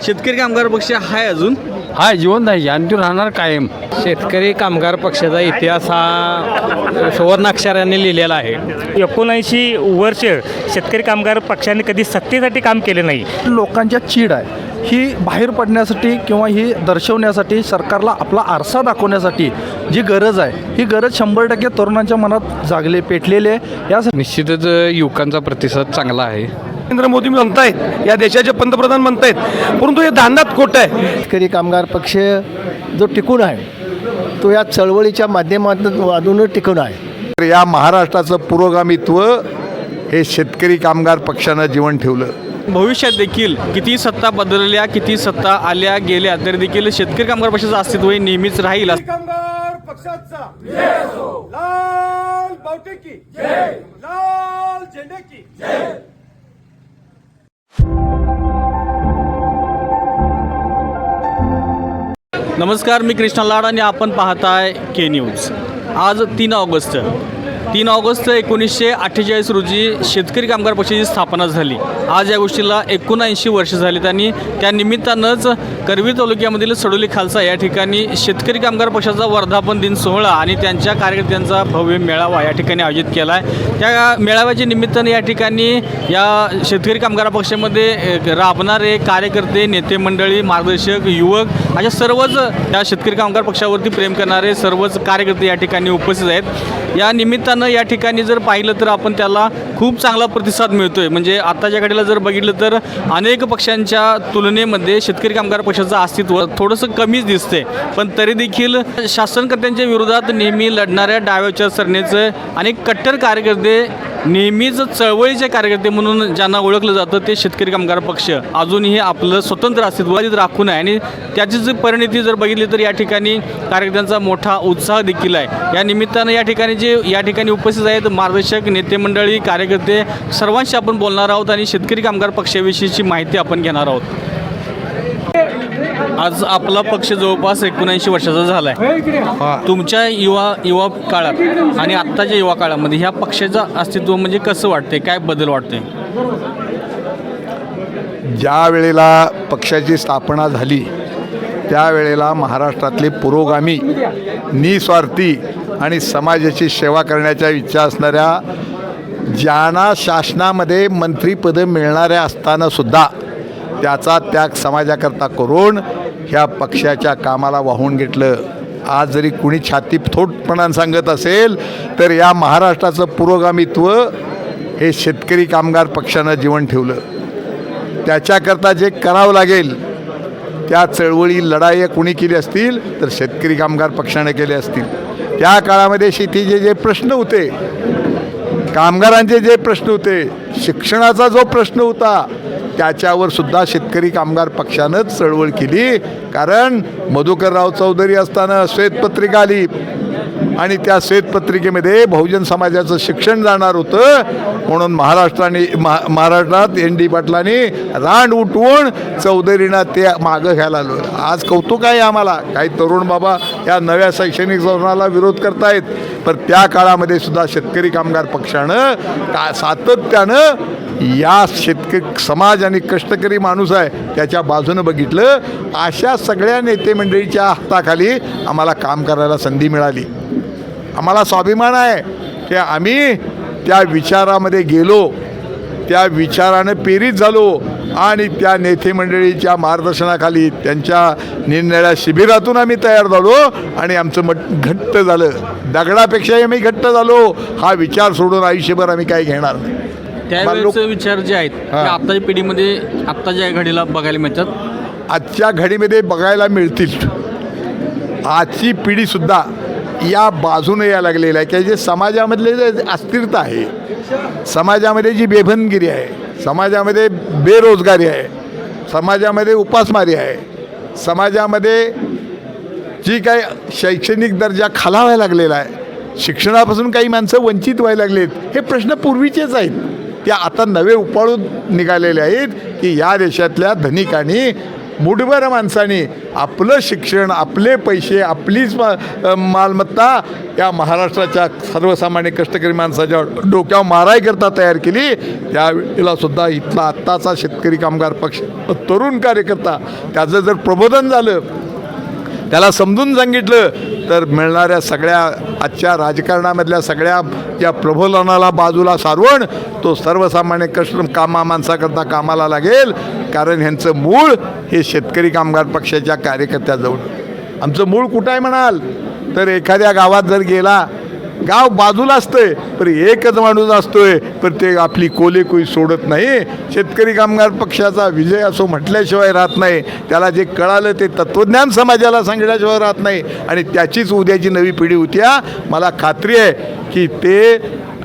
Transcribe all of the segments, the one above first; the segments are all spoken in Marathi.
शेतकरी कामगार पक्ष हाय अजून हा जिवंत आहे आणि तो राहणार कायम. शेतकरी कामगार पक्षाचा इतिहास हा सुवर्णाक्षराने लिहिलेला आहे. 79 वर्ष शेतकरी कामगार पक्षाने कधी सत्तेसाठी काम केले नाही. लोकांच्या चीड आहे ही बाहेर पडण्यासाठी किंवा ही दर्शवण्यासाठी, सरकारला आपला आरसा दाखवण्यासाठी जी गरज आहे ही गरज 100% तरुणांच्या मनात जागले पेटलेली आहे. यासाठी निश्चितच युवकांचा प्रतिसाद चांगला आहे. नरेंद्र मोदी म्हणतायत, या देशाचे पंतप्रधान म्हणतायत, परंतु हे दांडात खोटं आहे. शेतकरी कामगार पक्ष जो टिकून आहे तो या चळवळीच्या माध्यमातून टिकून आहे. या महाराष्ट्राचं पुरोगामित्व हे शेतकरी कामगार पक्षानं जीवन ठेवलं. भविष्यात देखील किती सत्ता बदलल्या, किती सत्ता आल्या गेल्या, तरी देखील शेतकरी कामगार पक्षाचं अस्तित्व हे नेहमीच राहील. कामगार पक्षाचा लाल बावटे की जय, लाल झेंडे की जय. नमस्कार, मी कृष्णा लाड आणि आपण पाहताय के न्यूज. आज 3 ऑगस्ट 1948 रोजी शेतकरी कामगार पक्षाची स्थापना झाली. आज या गोष्टीला 79 वर्ष झालीत आणि त्या निमित्तानंच करवीर तालुक्यामधील सडोली खालसा या ठिकाणी शेतकरी कामगार पक्षाचा वर्धापन दिन सोहळा आणि त्यांच्या कार्यकर्त्यांचा भव्य मेळावा या ठिकाणी आयोजित केला आहे. त्या मेळाव्याच्या निमित्ताने या ठिकाणी या शेतकरी कामगार पक्षामध्ये राबणारे कार्यकर्ते, नेते मंडळी, मार्गदर्शक, युवक अशा सर्वच या शेतकरी कामगार पक्षावरती प्रेम करणारे सर्वच कार्यकर्ते या ठिकाणी उपस्थित आहेत. या निमित्तानं या ठिकाणी जर पाहिलं तर आपण त्याला खूप चांगला प्रतिसाद मिळतोय. म्हणजे आत्ताच्या घडीला जर बघितलं तर अनेक पक्षांच्या तुलनेमध्ये शेतकरी कामगार पक्षाचं अस्तित्व थोडंसं कमीच दिसते, पण तरी देखील शासनकर्त्यांच्या विरोधात नेहमी लढणाऱ्या डाव्या विचारसरणीचे अनेक कट्टर कार्यकर्ते, नेहमीच चळवळीचे कार्यकर्ते म्हणून ज्यांना ओळखलं जातं ते शेतकरी कामगार पक्ष अजूनही आपलं स्वतंत्र अस्तित्व राखून आहे. आणि त्याची जी परिणिती जर बघितली तर या ठिकाणी कार्यकर्त्यांचा मोठा उत्साह देखील आहे. या निमित्तानं या ठिकाणी उपस्थित आहेत मार्गदर्शक, नेते मंडळी, कार्यकर्ते सर्वांशी आपण बोलणार आहोत आणि शेतकरी कामगार पक्षाविषयीची माहिती आपण घेणार आहोत. आज आपला पक्ष जवळपास 79 वर्षाचा झाला आहे. तुमच्या युवा काळात आणि आत्ताच्या युवा काळामध्ये ह्या पक्षाचं अस्तित्व म्हणजे कसं वाटते, काय बदल वाटते? ज्या वेळेला पक्षाची स्थापना झाली त्यावेळेला महाराष्ट्रातले पुरोगामी, निस्वार्थी आणि समाजाची सेवा करण्याच्या इच्छा असणाऱ्या, ज्यांना शासनामध्ये मंत्रिपदं मिळणाऱ्या असतानासुद्धा त्याचा त्याग समाजाकरता करून ह्या पक्षाच्या कामाला वाहून घेतलं. आज जरी कुणी छाती थोटपणाने सांगत असेल तर या महाराष्ट्राचं पुरोगामित्व हे शेतकरी कामगार पक्षानं जीवन ठेवलं. त्याच्याकरता जे करावं लागेल त्या चळवळी, लढाई कुणी केली असतील तर शेतकरी कामगार पक्षाने केले असतील. त्या काळामध्ये शेतीचे जे प्रश्न होते, कामगारांचे जे प्रश्न होते, शिक्षणाचा जो प्रश्न होता, त्याच्यावर सुद्धा शेतकरी कामगार पक्षानंच चळवळ केली. कारण मधुकरराव चौधरी असताना श्वेतपत्रिका आली आणि त्या श्वेतपत्रिकेमध्ये बहुजन समाजाचं शिक्षण जाणार होतं, म्हणून महाराष्ट्रात ND पाटलांनी रांड उठवून चौधरीनं ते मागं घ्यायला आलो. आज कौतुक आहे आम्हाला, काही तरुण बाबा या नव्या शैक्षणिक धोरणाला विरोध करतायत, पण त्या काळामध्ये सुद्धा शेतकरी कामगार पक्षानं सातत्यानं या शेतकरी समाज आणि कष्टकरी माणूस आहे त्याच्या बाजूनं बघितलं. अशा सगळ्या नेते मंडळीच्या हाताखाली आम्हाला काम करायला संधी मिळाली. आम्हाला स्वाभिमान आहे की आम्ही त्या विचारामध्ये गेलो, त्या विचारानं प्रेरित झालो आणि त्या नेते मंडळीच्या मार्गदर्शनाखाली त्यांच्या निरनिराळ्या शिबिरातून आम्ही तयार झालो आणि आमचं मत घट्ट झालं. दगडापेक्षाही आम्ही घट्ट झालो. हा विचार सोडून आयुष्यभर आम्ही काही घेणार नाही. त्यावेळेचे विचार जे आहेत ते आत्ताच्या पिढीमध्ये, आत्ताच्या घडीला बघायला मिळतात. आजच्या घडीमध्ये बघायला मिळतील. आजची पिढीसुद्धा या बाजूने यायला लागलेलं आहे की जे समाजामधले जे अस्थिरता आहे, समाजामध्ये जी बेबंदगिरी आहे, समाजामध्ये बेरोजगारी आहे, समाजामध्ये उपासमारी आहे, समाजामध्ये जी काही शैक्षणिक दर्जा खालावायला लागलेला आहे, शिक्षणापासून काही माणसं वंचित व्हायला लागलेत, हे प्रश्न पूर्वीचेच आहेत. त्या आता नवे उपाळून निघालेले आहेत की या देशातल्या धनिकांनी मुठभर माणसाने आपलं शिक्षण, आपले पैसे, आपलीच मालमत्ता या महाराष्ट्राच्या सर्वसामान्य कष्टकरी माणसाच्या डोक्यावर मारायकरता तयार केली. त्यावेळेला सुद्धा इथला आत्ताचा शेतकरी कामगार पक्ष तरुण कार्यकर्ता त्याचं जर प्रबोधन झालं, त्याला समजून सांगितलं, तर मिळणाऱ्या सगळ्या आजच्या राजकारणामधल्या सगळ्या या प्रबोधनाला बाजूला सारवून तो सर्वसामान्य माणसाकरता कामाला लागेल. कारण ह्यांचं मूळ हे शेतकरी कामगार पक्षाच्या कार्यकर्त्याजवळ. आमचं मूळ कुठं आहे म्हणाल तर एखाद्या गावात जर गेला, गाव बाजूला असतंय पण एकच माणूस असतोय, पण ते आपली कोलेकोई सोडत नाही. शेतकरी कामगार पक्षाचा विजय असो म्हटल्याशिवाय राहत नाही. त्याला जे कळालं ते तत्त्वज्ञान समाजाला सांगितल्याशिवाय राहत नाही. आणि त्याचीच उद्याची नवी पिढी होत्या. मला खात्री आहे की ते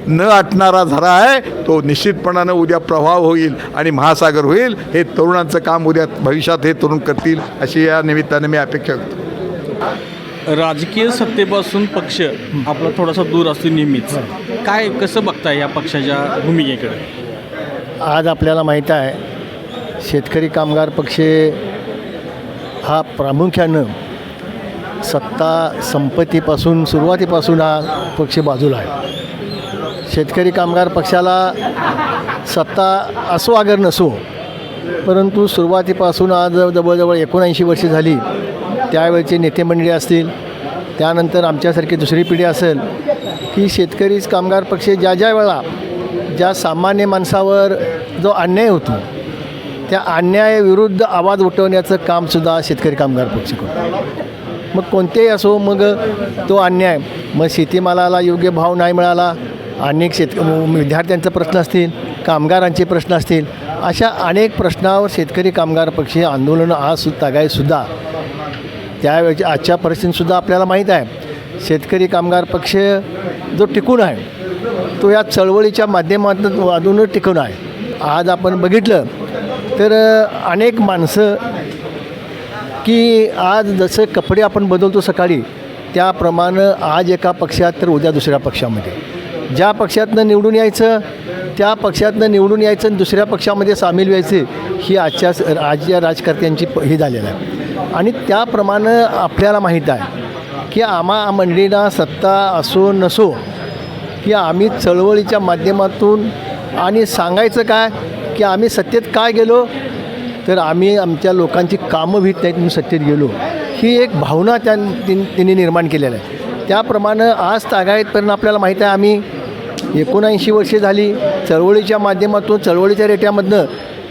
न आटणारा झरा आहे तो निश्चितपणानं उद्या प्रभाव होईल आणि महासागर होईल. हे तरुणांचं काम उद्या भविष्यात हे तरुण करतील अशी या निमित्ताने मी अपेक्षा करतो. राजकीय सत्तेपासून पक्ष आपला थोडासा दूर असतो नेहमीच. काय कसं बघताय या पक्षाच्या भूमिकेकडे? आज आपल्याला माहीत आहे शेतकरी कामगार पक्ष हा प्रामुख्यानं सत्ता संपत्तीपासून सुरुवातीपासून हा पक्ष बाजूला आहे. शेतकरी कामगार पक्षाला सत्ता असो अगर नसो, परंतु सुरुवातीपासून आज जवळजवळ 79 वर्षे झाली. त्यावेळचे नेते मंडळी असतील, त्यानंतर आमच्यासारखी दुसरी पिढी असेल की शेतकरी कामगार पक्ष ज्या वेळा ज्या सामान्य माणसावर जो अन्याय होतो त्या अन्यायाविरुद्ध आवाज उठवण्याचं कामसुद्धा शेतकरी कामगार पक्ष करतो. मग कोणतेही असो, मग तो अन्याय, मग शेतीमालाला योग्य भाव नाही मिळाला, अनेक विद्यार्थ्यांचे प्रश्न असतील, कामगारांचे प्रश्न असतील, अशा अनेक प्रश्नावर शेतकरी कामगार पक्ष आंदोलनं आज तागायतसुद्धा त्यावेळेच्या आजच्या परिस्थितीतसुद्धा आपल्याला माहीत आहे. शेतकरी कामगार पक्ष जो टिकून आहे तो या चळवळीच्या माध्यमातून टिकून आहे. आज आपण बघितलं तर अनेक माणसं की आज जसं कपडे आपण बदलतो सकाळी, त्याप्रमाणे आज एका पक्षात तर उद्या दुसऱ्या पक्षामध्ये. ज्या पक्षातनं निवडून यायचं त्या पक्षातनं निवडून यायचं आणि दुसऱ्या पक्षामध्ये सामील व्हायचे, ही आजच्या राजकर्त्यांची ही झालेलं आहे. आणि त्याप्रमाणे आपल्याला माहीत आहे की आम्हा मंडळींना सत्ता असो नसो की आम्ही चळवळीच्या माध्यमातून आणि सांगायचं काय की आम्ही सत्तेत काय गेलो तर आम्ही आमच्या लोकांची कामं भीत नाहीत म्हणून सत्तेत गेलो, ही एक भावना त्यांनी निर्माण केलेलं आहे. त्याप्रमाणे आज तागायतपर्यंत आपल्याला माहीत आहे आम्ही 79 वर्षे झाली चळवळीच्या माध्यमातून, चळवळीच्या रेट्यामधनं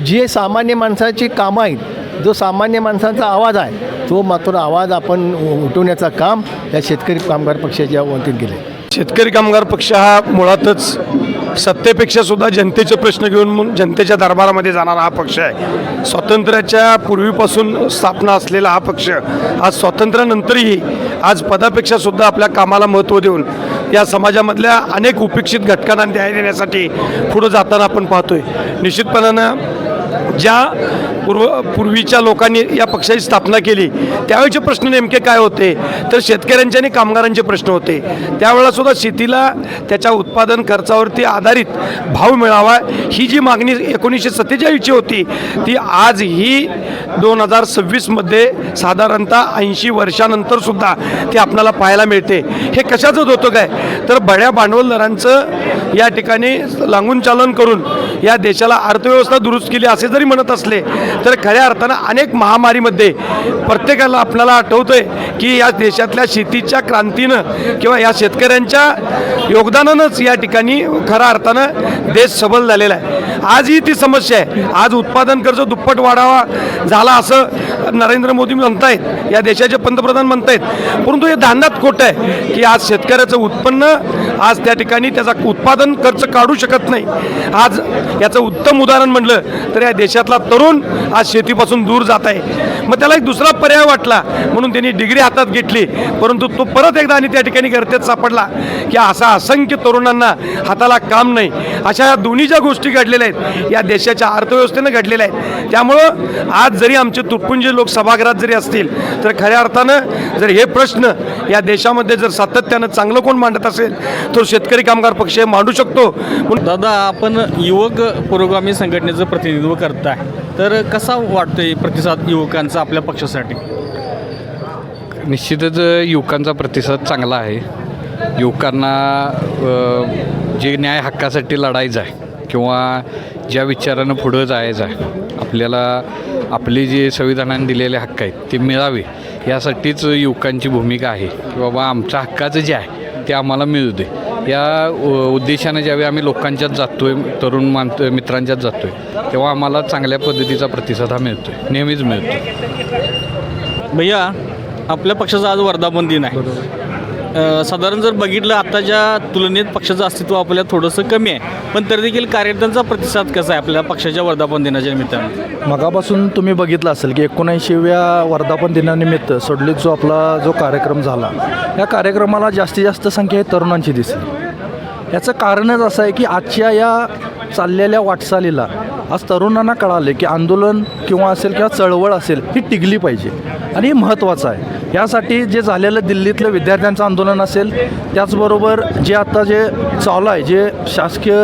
जे सामान्य माणसाची कामं आहेत, जो सामान्य माणसांचा आवाज आहे, तो मात्र आवाज आपण उठवण्याचं काम या शेतकरी कामगार पक्षाच्या वतीने केलं. शेतकरी कामगार पक्ष हा मुळातच सत्तेपेक्षासुद्धा जनतेचे प्रश्न घेऊन जनतेच्या दरबारामध्ये जाणारा हा पक्ष आहे. स्वातंत्र्याच्या पूर्वीपासून स्थापना असलेला हा पक्ष आज स्वातंत्र्यानंतरही आज पदापेक्षासुद्धा आपल्या कामाला महत्त्व देऊन या समाजामधल्या अनेक उपेक्षित घटकांना न्याय देण्यासाठी पुढं जाताना आपण पाहतोय. निश्चितपणानं ज्या पूर्वीच्या लोकांनी या पक्षाची स्थापना केली त्यावेळेचे प्रश्न नेमके काय होते तर शेतकऱ्यांचे आणि कामगारांचे प्रश्न होते. त्यावेळेलासुद्धा शेतीला त्याच्या उत्पादन खर्चावरती आधारित भाव मिळावा ही जी मागणी 1947ची होती ती आज ही 2026मध्ये साधारणतः 80 वर्षानंतरसुद्धा ती आपल्याला पाहायला मिळते. हे कशाचंच होतं काय तर बड्या भांडवलदारांचं या ठिकाणी लागून चालन करून या देशाला अर्थव्यवस्था दुरुस्त केली असे जरी म्हणत असले तर खऱ्या अर्थानं अनेक महामारीमध्ये प्रत्येकाला आपल्याला आठवतंय की या देशातल्या शेतीच्या क्रांतीनं किंवा या शेतकऱ्यांच्या योगदानानंच या ठिकाणी खऱ्या अर्थानं देश सबल झालेला आहे. आजही ती समस्या आहे. आज उत्पादन खर्च दुप्पट वाढावा झाला असं नरेंद्र मोदी म्हणतायत, या देशाचे पंतप्रधान म्हणतायत, परंतु हे धांदात खोटं आहे की आज शेतकऱ्याचं उत्पन्न आज त्या ठिकाणी त्याचा उत्पादन खर्च काढू शकत नाही. आज याचं उत्तम उदाहरण म्हटलं तर या देशातला तरुण आज शेतीपासून दूर जात आहे. मग त्याला एक दुसरा पर्याय वाटला म्हणून त्यांनी डिग्री हातात घेतली, परंतु तो परत एकदा आणि त्या ठिकाणी गर्तेत सापडला की असा असंख्य तरुणांना हाताला काम नाही. अशा या दोन्ही ज्या गोष्टी घडलेल्या आहेत या देशाच्या अर्थव्यवस्थेनं घडलेल्या आहेत. त्यामुळं आज जरी आमचे तुटपुंजे जे लोक सभागृहात जरी असतील तर खऱ्या अर्थानं जर हे प्रश्न या देशामध्ये जर सातत्यानं चांगलं कोण मांडत असेल तो शेतकरी कामगार पक्ष मांडू शकतो. दादा, आपण युवक पुरोगामी संघटनेचं प्रतिनिधित्व करताय, तर कसा वाटतोय प्रतिसाद युवकांचा आपल्या पक्षासाठी? निश्चितच युवकांचा प्रतिसाद चांगला आहे. युवकांना जे न्याय हक्कासाठी लढायचं आहे किंवा ज्या विचारानं पुढं जायचं आहे, आपल्याला आपले जे संविधानाने दिलेले हक्क आहेत ते मिळावे यासाठीच युवकांची भूमिका आहे की बाबा आमच्या हक्काचं जे आहे ते आम्हाला मिळू दे. या उद्देशानं ज्यावेळी आम्ही लोकांच्यात जातो आहे, तरुण मित्रांच्यात जातो आहे, तेव्हा आम्हाला चांगल्या पद्धतीचा प्रतिसाद हा मिळतो आहे, नेहमीच मिळतो. भैया, आपल्या पक्षाचा आज वर्धापन दिन आहे. साधारण जर बघितलं आत्ताच्या तुलनेत पक्षाचं अस्तित्व आपल्याला थोडंसं कमी आहे, पण तरी देखील कार्यकर्त्यांचा प्रतिसाद कसा आहे आपल्या पक्षाच्या वर्धापन दिनाच्या निमित्तानं? मगापासून तुम्ही बघितलं असेल की 79व्या वर्धापन दिनानिमित्त सोडलीत जो कार्यक्रम झाला, या कार्यक्रमाला जास्तीत जास्त संख्या ही तरुणांची दिसली. याचं कारणच असं आहे की आजच्या या चाललेल्या वाटचालीला आज तरुणांना कळाले की आंदोलन किंवा असेल किंवा चळवळ असेल ही टिकली पाहिजे आणि हे महत्त्वाचं आहे. यासाठी जे झालेलं दिल्लीतलं विद्यार्थ्यांचं आंदोलन असेल, त्याचबरोबर जे आता जे चालू आहे, जे शासकीय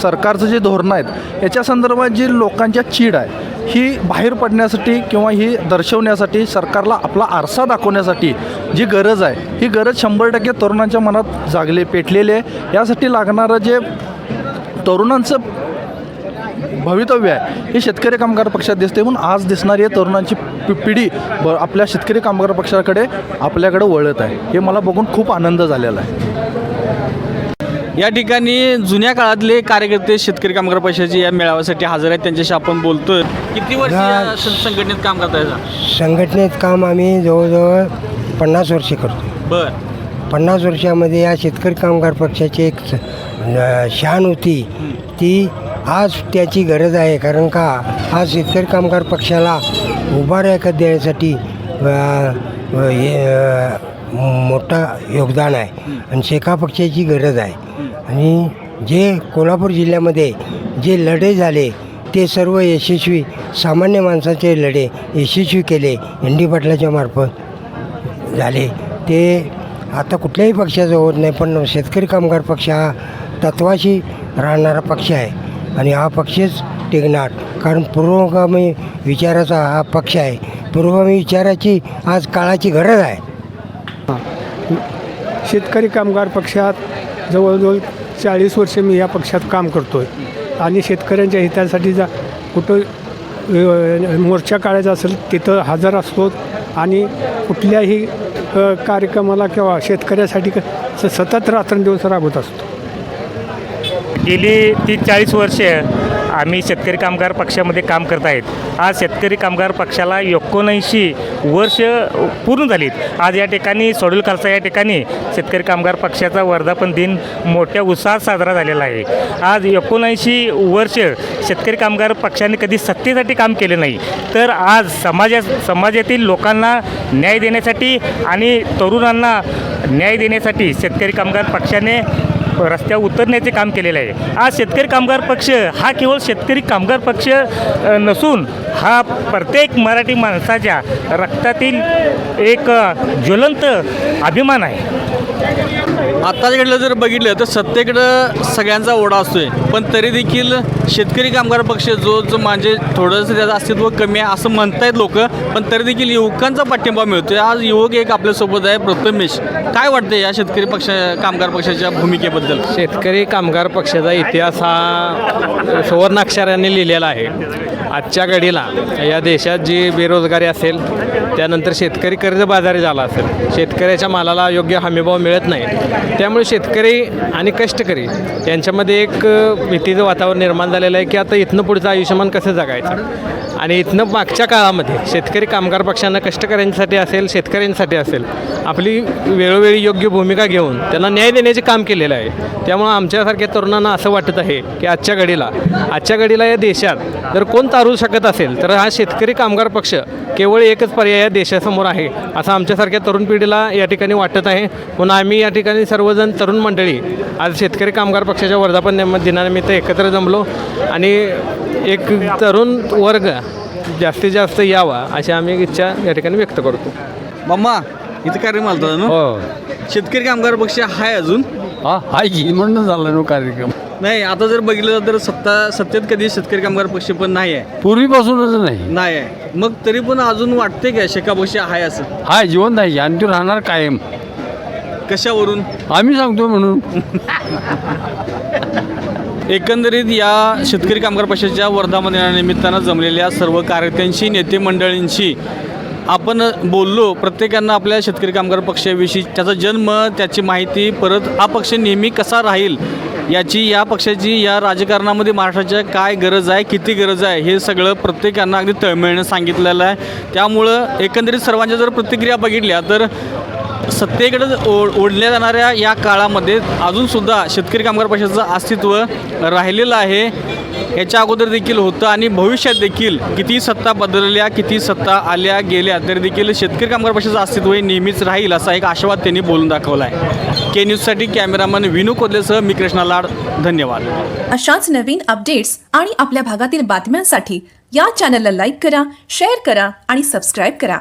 सरकारचं जे धोरणं आहेत, याच्या संदर्भात जी लोकांच्या चीड आहे ही बाहेर पडण्यासाठी किंवा ही दर्शवण्यासाठी, सरकारला आपला आरसा दाखवण्यासाठी जी गरज आहे, ही गरज 100% तरुणांच्या मनात पेटलेली आहे. यासाठी लागणारं जे तरुणांचं भवितव्य आहे हे शेतकरी कामगार पक्षात दिसते. म्हणून आज दिसणारी तरुणांची पिढी आपल्या शेतकरी कामगार पक्षाकडे आपल्याकडे वळत आहे. हे मला बघून खूप आनंद झालेला आहे. या ठिकाणी जुन्या काळातले कार्यकर्ते शेतकरी कामगार पक्षाचे या मेळाव्यासाठी हजर आहेत. त्यांच्याशी आपण बोलतोय. किती वर्ष या संघटनेत काम करताय? संघटनेत काम आम्ही जवळजवळ 50 वर्षे करतो. बरं. 50 वर्षामध्ये या शेतकरी कामगार पक्षाची एक शान होती, ती आज त्याची गरज आहे. कारण का आज शेतकरी कामगार पक्षाला उभाऱ्या देण्यासाठी मोठा योगदान आहे आणि शेका पक्षाची गरज आहे. आणि जे कोल्हापूर जिल्ह्यामध्ये जे लढे झाले ते सर्व यशस्वी, सामान्य माणसाचे लढे यशस्वी केले एन.डी. पाटलाच्या मार्फत झाले. ते आता कुठल्याही पक्षाचं होत नाही, पण शेतकरी कामगार पक्ष हा तत्वाशी राहणारा पक्ष आहे आणि हा पक्षच टिकणार. कारण पुरोगामी विचाराचा हा पक्ष आहे. पुरोगामी विचाराची आज काळाची गरज आहे. शेतकरी कामगार पक्षात जवळजवळ 40 वर्षे मी या पक्षात काम करतो आहे आणि शेतकऱ्यांच्या हितासाठी कुठं मोर्चा काढायचा असेल तिथं हजर असतो आणि कुठल्याही कार्यक्रमाला किंवा शेतकऱ्यासाठी सतत रात्रंदिवस राबत असतो. गेली 30-40 वर्षे आम्ही शेतकरी कामगार पक्षामध्ये काम करत आहेत. आज शेतकरी कामगार पक्षाला 79 वर्ष पूर्ण झालीत. आज या ठिकाणी सोडल खालसा या ठिकाणी शेतकरी कामगार पक्षाचा वर्धापन दिन मोठ्या उत्साहात साजरा झालेला आहे. आज 79 वर्ष शेतकरी कामगार पक्षाने कधी सत्तेसाठी काम केले नाही, तर आज समाजातील लोकांना न्याय देण्यासाठी आणि तरुणांना न्याय देण्यासाठी शेतकरी कामगार पक्षाने रस्त्यावर उतरण्याचे काम केलेलं आहे. आज शेतकरी कामगार पक्ष हा केवळ शेतकरी कामगार पक्ष नसून हा प्रत्येक मराठी माणसाच्या रक्तातील एक ज्वलंत अभिमान आहे. आत्ताच्याकडलं जर बघितलं तर सत्तेकडं सगळ्यांचा ओढा असतोय, पण तरी देखील शेतकरी कामगार पक्ष जो म्हणजे थोडंसं त्याचं अस्तित्व कमी आहे असं म्हणतायत लोक, पण तरी देखील युवकांचा पाठिंबा मिळतोय. आज युवक एक आपल्यासोबत आहे, प्रथमेश. काय वाटतं या शेतकरी कामगार पक्षाच्या भूमिकेबद्दल? शेतकरी कामगार पक्षाचा इतिहास हा सुवर्णाक्षराने लिहिलेला आहे. आजच्या घडीला या देशात जी बेरोजगारी असेल, त्यानंतर शेतकरी कर्जबाजारी झाला असेल, शेतकऱ्याच्या मालाला योग्य हमीभाव मिळत नाही, त्यामुळे शेतकरी आणि कष्टकरी यांच्यामध्ये एक भीतीचं वातावरण निर्माण झालेलं आहे की आता इथनं पुढचं आयुष्यमान कसं जगायचं. आणि इथनं मागच्या काळामध्ये शेतकरी कामगार पक्षांना कष्टकऱ्यांसाठी असेल, शेतकऱ्यांसाठी असेल, आपली वेळोवेळी योग्य भूमिका घेऊन त्यांना न्याय देण्याचे काम केलेलं आहे. त्यामुळं आमच्यासारख्या तरुणांना असं वाटत आहे की आजच्या घडीला या देशात जर कोण तारू शकत असेल तर हा शेतकरी कामगार पक्ष केवळ एकच पर्याय या देशासमोर आहे, असं आमच्यासारख्या तरुण पिढीला या ठिकाणी वाटत आहे. म्हणून आम्ही या ठिकाणी सर्वजण तरुण मंडळी आज शेतकरी कामगार पक्षाच्या वर्धापन दिनानिमित्त एकत्र जमलो आणि एक तरुण वर्ग जास्तीत जास्त यावा अशी आम्ही इच्छा या ठिकाणी व्यक्त करतो. मामा इथं कार्यक्रम आलता ना हो शेतकरी कामगार पक्ष आहे अजून हा हाय की म्हणून झाला ना कार्यक्रम. नाही आता जर बघितलं तर सत्तेत कधी शेतकरी कामगार पक्ष पण नाही आहे पूर्वीपासूनच नाही आहे मग तरी पण अजून वाटते का शेका पक्ष आहे असं हाय जिवंत आहे आणि तो राहणार कायम. कशावरून आम्ही सांगतो म्हणून. एकंदरीत या शेतकरी कामगार पक्षाच्या वर्धापन दिनानिमित्तानं जमलेल्या सर्व कार्यकर्त्यांशी नेते मंडळींशी आपण बोललो. प्रत्येकांना आपल्या शेतकरी कामगार पक्षाविषयी त्याचा जन्म त्याची माहिती परत हा पक्ष नेहमी कसा राहील याची या पक्षाची या राजकारणामध्ये महाराष्ट्राच्या काय गरज आहे किती गरज आहे हे सगळं प्रत्येकांना अगदी तळमळीनं सांगितलेलं आहे. त्यामुळं एकंदरीत सर्वांच्या जर प्रतिक्रिया बघितल्या तर सत्तेकडे ओढल्या जाणाऱ्या या काळामध्ये अजूनसुद्धा शेतकरी कामगार पक्षाचं अस्तित्व राहिलेलं आहे. याच्या अगोदर देखील होतं आणि भविष्यात देखील किती सत्ता बदलल्या किती सत्ता आल्या गेल्या तरी देखील शेतकरी कामगार पक्षाचं अस्तित्व हे नेहमीच राहील असा एक आशावाद त्यांनी बोलून दाखवला आहे. के न्यूजसाठी कॅमेरामन विनू कोल्हेसह मी कृष्णा लाड. धन्यवाद. अशाच नवीन अपडेट्स आणि आपल्या भागातील बातम्यांसाठी या चॅनलला लाईक करा, शेअर करा आणि सबस्क्राईब करा.